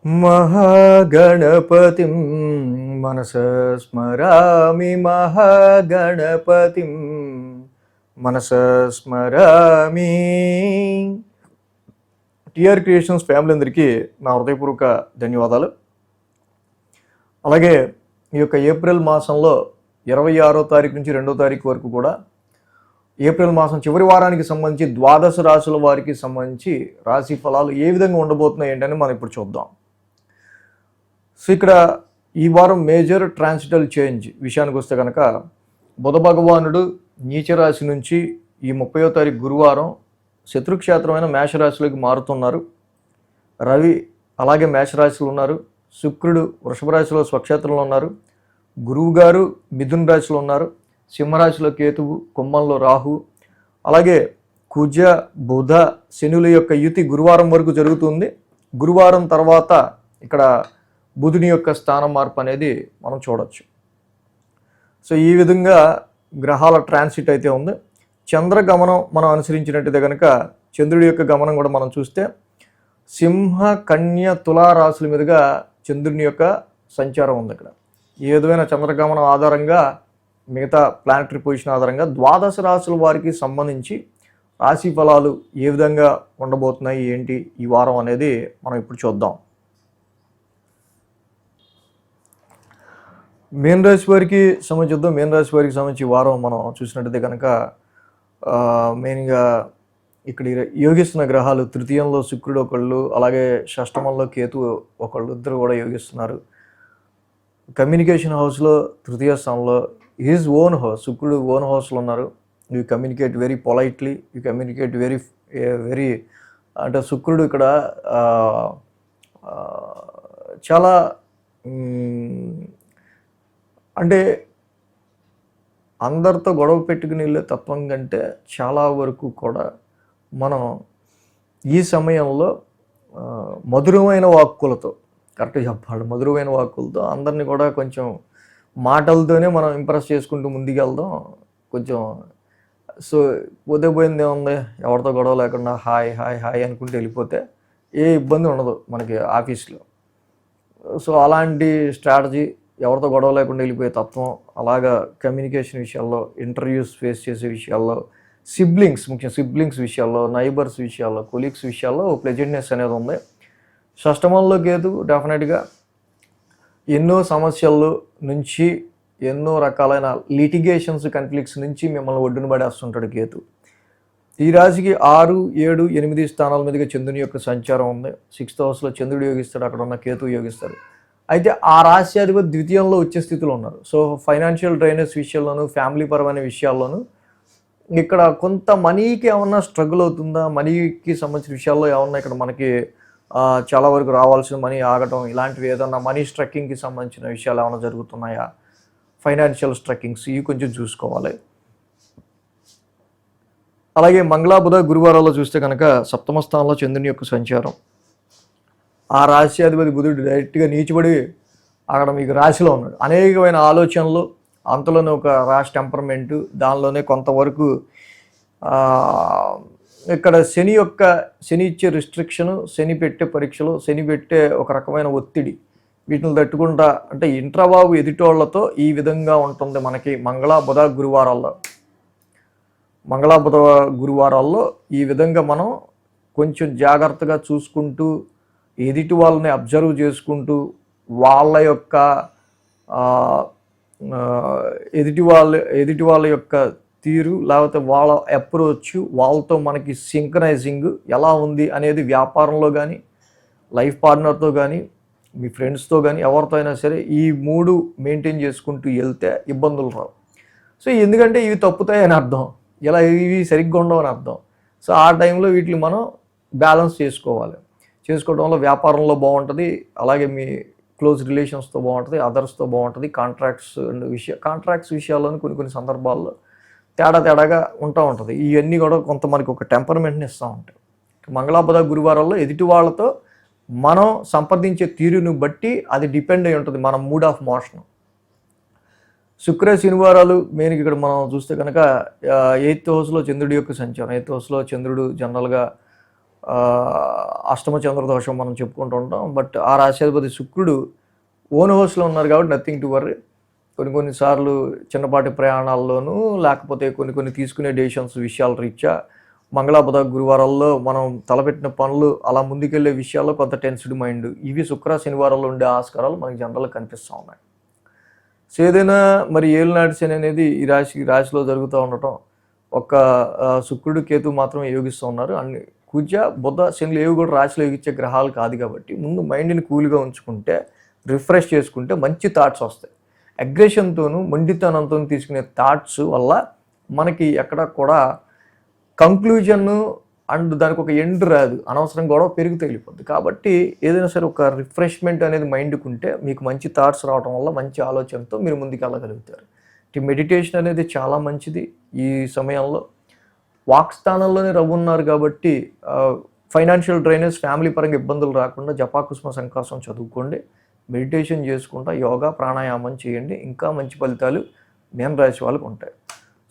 మహాగణపతిం మనసా స్మరామి మహాగణపతిం మనసా స్మరామి. TR creations family అందరికీ నా హృదయపూర్వక ధన్యవాదాలు. అలాగే ఈ యొక్క ఏప్రిల్ మాసంలో 26వ తారీఖు నుంచి 2వ తారీఖు వరకు కూడా ఏప్రిల్ మాసం చివరి వారానికి సంబంధించి ద్వాదశ రాశుల వారికి సంబంధించి రాశి ఫలాలు ఏ విధంగా ఉండబోతున్నాయి ఏంటని మనం ఇప్పుడు చూద్దాం. సో ఇక్కడ ఈ వారం మేజర్ ట్రాన్సిటల్ చేంజ్ విషయానికి వస్తే కనుక బుధ భగవానుడు నీచరాశి నుంచి ఈ 30వ తారీఖు గురువారం శత్రుక్షేత్రమైన మేషరాశిలోకి మారుతున్నారు. రవి అలాగే మేషరాశిలో ఉన్నారు. శుక్రుడు వృషభ రాశిలో స్వక్షేత్రంలో ఉన్నారు. గురువు గారు మిథున రాశిలో ఉన్నారు. సింహరాశిలో కేతువు, కుంభంలో రాహు, అలాగే కుజ బుధ శనుల యొక్క యుతి గురువారం వరకు జరుగుతుంది. గురువారం తర్వాత ఇక్కడ బుధుని యొక్క స్థానం మార్పు అనేది మనం చూడొచ్చు. సో ఈ విధంగా గ్రహాల ట్రాన్సిట్ అయితే ఉంది. చంద్ర గమనం మనం అనుసరించినట్టయితే కనుక చంద్రుడి యొక్క గమనం కూడా మనం చూస్తే సింహ కన్య తులా రాశుల మీదుగా చంద్రుని యొక్క సంచారం ఉంది. ఇక్కడ ఈ విధమైన చంద్రగమనం ఆధారంగా మిగతా ప్లానటరీ పొజిషన్ ఆధారంగా ద్వాదశ రాశుల వారికి సంబంధించి రాశి ఫలాలు ఏ విధంగా ఉండబోతున్నాయి ఏంటి ఈ వారం అనేది మనం ఇప్పుడు చూద్దాం. మీన రాశి వారికి సంబంధించి మీన రాశి వారికి సంబంధించి వారం మనం చూసినట్టయితే కనుక మెయిన్గా ఇక్కడ యోగిస్తున్న గ్రహాలు తృతీయంలో శుక్రుడు ఒకళ్ళు, అలాగే షష్టమంలో కేతు ఒకళ్ళు, ఇద్దరు కూడా యోగిస్తున్నారు. కమ్యూనికేషన్ హౌస్లో తృతీయ స్థానంలో హిజ్ ఓన్ హౌస్, శుక్రుడు ఓన్ హౌస్లో ఉన్నారు. You communicate very politely, you communicate very అంటే శుక్రుడు ఇక్కడ చాలా అంటే అందరితో గొడవ పెట్టుకుని వెళ్ళే తత్వం కంటే చాలా వరకు కూడా మనం ఈ సమయంలో మధురమైన వాక్కులతో, కరెక్ట్గా చెప్పాలి, మధురమైన వాక్కులతో అందరినీ కూడా కొంచెం మాటలతోనే మనం ఇంప్రెస్ చేసుకుంటూ ముందుకెళ్దాం. కొంచెం సో పోయింది ఏముంది, ఎవరితో గొడవ లేకుండా హాయ్ హాయ్ హాయ్ అనుకుంటూ వెళ్ళిపోతే ఏ ఇబ్బంది ఉండదు మనకి ఆఫీస్లో. సో అలాంటి స్ట్రాటజీ, ఎవరితో గొడవ లేకుండా వెళ్ళిపోయే తత్వం, అలాగా కమ్యూనికేషన్ విషయాల్లో, ఇంటర్వ్యూస్ ఫేస్ చేసే విషయాల్లో, సిబ్లింగ్స్, ముఖ్యంగా సిబ్లింగ్స్ విషయాల్లో, నైబర్స్ విషయాల్లో, కొలీగ్స్ విషయాల్లో ప్లెజెంట్నెస్ అనేది ఉంది. షష్టమంలో కేతు డెఫినెట్గా ఎన్నో సమస్యల నుంచి, ఎన్నో రకాలైన లిటిగేషన్స్, కన్ఫ్లిక్ట్స్ నుంచి మిమ్మల్ని ఒడ్డున పడేస్తుంటాడు కేతు. ఈ రాశికి 6, 7, 8 స్థానాల మీదుగా చంద్రుని యొక్క సంచారం ఉంది. 6th హౌస్లో చంద్రుడు యోగిస్తాడు, అక్కడ ఉన్న కేతు యోగిస్తాడు. అయితే ఆ రాశి అధిపతి ద్వితీయంలో వచ్చే స్థితిలో ఉన్నారు. సో ఫైనాన్షియల్ డ్రైనేజ్ విషయాల్లోనూ, ఫ్యామిలీ పరమైన విషయాల్లోనూ ఇక్కడ కొంత మనీకి ఏమన్నా స్ట్రగుల్ అవుతుందా, మనీకి సంబంధించిన విషయాల్లో ఏమన్నా ఇక్కడ మనకి చాలా వరకు రావాల్సిన మనీ ఆగటం, ఇలాంటివి ఏదన్నా మనీ స్ట్రక్కింగ్కి సంబంధించిన విషయాలు ఏమైనా జరుగుతున్నాయా, ఫైనాన్షియల్ స్ట్రక్కింగ్స్ ఇవి కొంచెం చూసుకోవాలి. అలాగే మంగళ బుధ గురువారాల్లో చూస్తే కనుక 7వ స్థానంలో చంద్రుని యొక్క సంచారం. ఆ రాశి అధిపతి బుధుడు డైరెక్ట్గా నీచిపడి అక్కడ మీకు రాశిలో ఉన్నాడు. అనేకమైన ఆలోచనలు, అంతలోనే ఒక రాశి టెంపర్మెంటు, దానిలోనే కొంతవరకు ఇక్కడ శని ఇచ్చే రిస్ట్రిక్షను, శని పెట్టే పరీక్షలు, శని పెట్టే ఒక రకమైన ఒత్తిడి, వీటిని తట్టుకుంటా అంటే ఇంట్రాబాబు ఎదుటోళ్లతో ఈ విధంగా ఉంటుంది మనకి మంగళ బుధ గురువారాల్లో ఈ విధంగా మనం కొంచెం జాగ్రత్తగా చూసుకుంటూ, ఎదుటి వాళ్ళని అబ్జర్వ్ చేసుకుంటూ, వాళ్ళ యొక్క ఎదుటి వాళ్ళ యొక్క తీరు, లేకపోతే వాళ్ళ అప్రోచ్, వాళ్ళతో మనకి సింక్రనైజింగ్ ఎలా ఉంది అనేది వ్యాపారంలో కానీ, లైఫ్ పార్ట్నర్తో కానీ, మీ ఫ్రెండ్స్తో కానీ, ఎవరితో అయినా సరే ఈ 3 మెయింటైన్ చేసుకుంటూ వెళ్తే ఇబ్బందులు రావు. సో ఎందుకంటే ఇవి తప్పుతాయని అర్థం, ఇలా ఇవి సరిగ్గా ఉండవు అని అర్థం. సో ఆ టైంలో వీటిని మనం బ్యాలెన్స్ చేసుకోవడంలో వ్యాపారంలో బాగుంటుంది, అలాగే మీ క్లోజ్ రిలేషన్స్తో బాగుంటుంది, అదర్స్తో బాగుంటుంది. కాంట్రాక్ట్స్ విషయాల్లోని కొన్ని సందర్భాల్లో తేడాగా ఉంటుంది. ఇవన్నీ కూడా కొంత మనకి ఒక టెంపర్మెంట్ని ఇస్తూ ఉంటాయి. మంగళ బుధ గురువారాల్లో ఎదుటి వాళ్ళతో మనం సంప్రదించే తీరుని బట్టి అది డిపెండ్ అయి ఉంటుంది మన మూడ్ ఆఫ్ మోషన్. శుక్ర శనివారాలు మెయిన్గా ఇక్కడ మనం చూస్తే కనుక 8th హౌస్లో చంద్రుడి యొక్క సంచారం. 8th హౌస్లో చంద్రుడు జనరల్గా అష్టమ చంద్రదోషం మనం చెప్పుకుంటూ ఉంటాం. బట్ ఆ రాశ్యాధిపతి శుక్రుడు ఓన్ హౌస్లో ఉన్నారు కాబట్టి నథింగ్ టు వర్రీ. కొన్నిసార్లు చిన్నపాటి ప్రయాణాల్లోనూ లేకపోతే కొన్ని తీసుకునే డెసిషన్స్ విషయాల రీత్యా మంగళ గురువారాల్లో మనం తలపెట్టిన పనులు అలా ముందుకెళ్లే విషయాల్లో కొంత టెన్స్డ్ మైండ్, ఇవి శుక్ర శనివారాల్లో ఉండే ఆస్కారాలు మనకి జనరల్గా కనిపిస్తూ ఉన్నాయి. సో ఏదైనా మరి ఏలినాటి శని అనేది ఈ రాశిలో జరుగుతూ ఉండటం, ఒక శుక్రుడు కేతు మాత్రం యోగిస్తూ ఉన్నారు. అన్ని కుజ బుధ శనులు ఏవి కూడా రాశిలో యోగించే గ్రహాలు కాదు కాబట్టి ముందు మైండ్ని కూల్గా ఉంచుకుంటే, రిఫ్రెష్ చేసుకుంటే మంచి థాట్స్ వస్తాయి. అగ్రెషన్తోనూ మొండితనంతో తీసుకునే థాట్స్ వల్ల మనకి ఎక్కడ కూడా కంక్లూజన్ అండ్ దానికి ఒక ఎండ్ రాదు, అనవసరం గొడవ పెరిగి తగిలిపోద్ది. కాబట్టి ఏదైనా సరే ఒక రిఫ్రెష్మెంట్ అనేది మైండ్కి ఉంటే మీకు మంచి థాట్స్ రావడం వల్ల మంచి ఆలోచనతో మీరు ముందుకు వెళ్ళగలుగుతారు. మెడిటేషన్ అనేది చాలా మంచిది. ఈ సమయంలో వాక్స్థానంలోనే రవ్వు ఉన్నారు కాబట్టి ఫైనాన్షియల్ డ్రైనేజ్, ఫ్యామిలీ పరంగా ఇబ్బందులు రాకుండా జపాకుస్మ సంకాసం చదువుకోండి, మెడిటేషన్ చేసుకుంటా యోగా ప్రాణాయామం చేయండి, ఇంకా మంచి ఫలితాలు మీన రాశి వాళ్ళకి ఉంటాయి.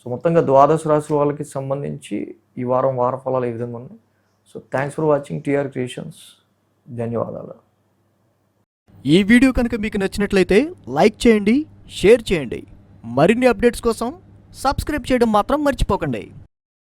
సో మొత్తంగా ద్వాదశ రాశుల వాళ్ళకి సంబంధించి ఈ వారం వార ఫలాలు ఏ విధంగా ఉన్నాయి. So thanks for watching TR creations. ధన్యవాదాలు. ఈ వీడియో కనుక మీకు నచ్చినట్లయితే లైక్ చేయండి, షేర్ చేయండి. మరిన్ని అప్డేట్స్ కోసం సబ్స్క్రైబ్ చేయడం మాత్రం మర్చిపోకండి.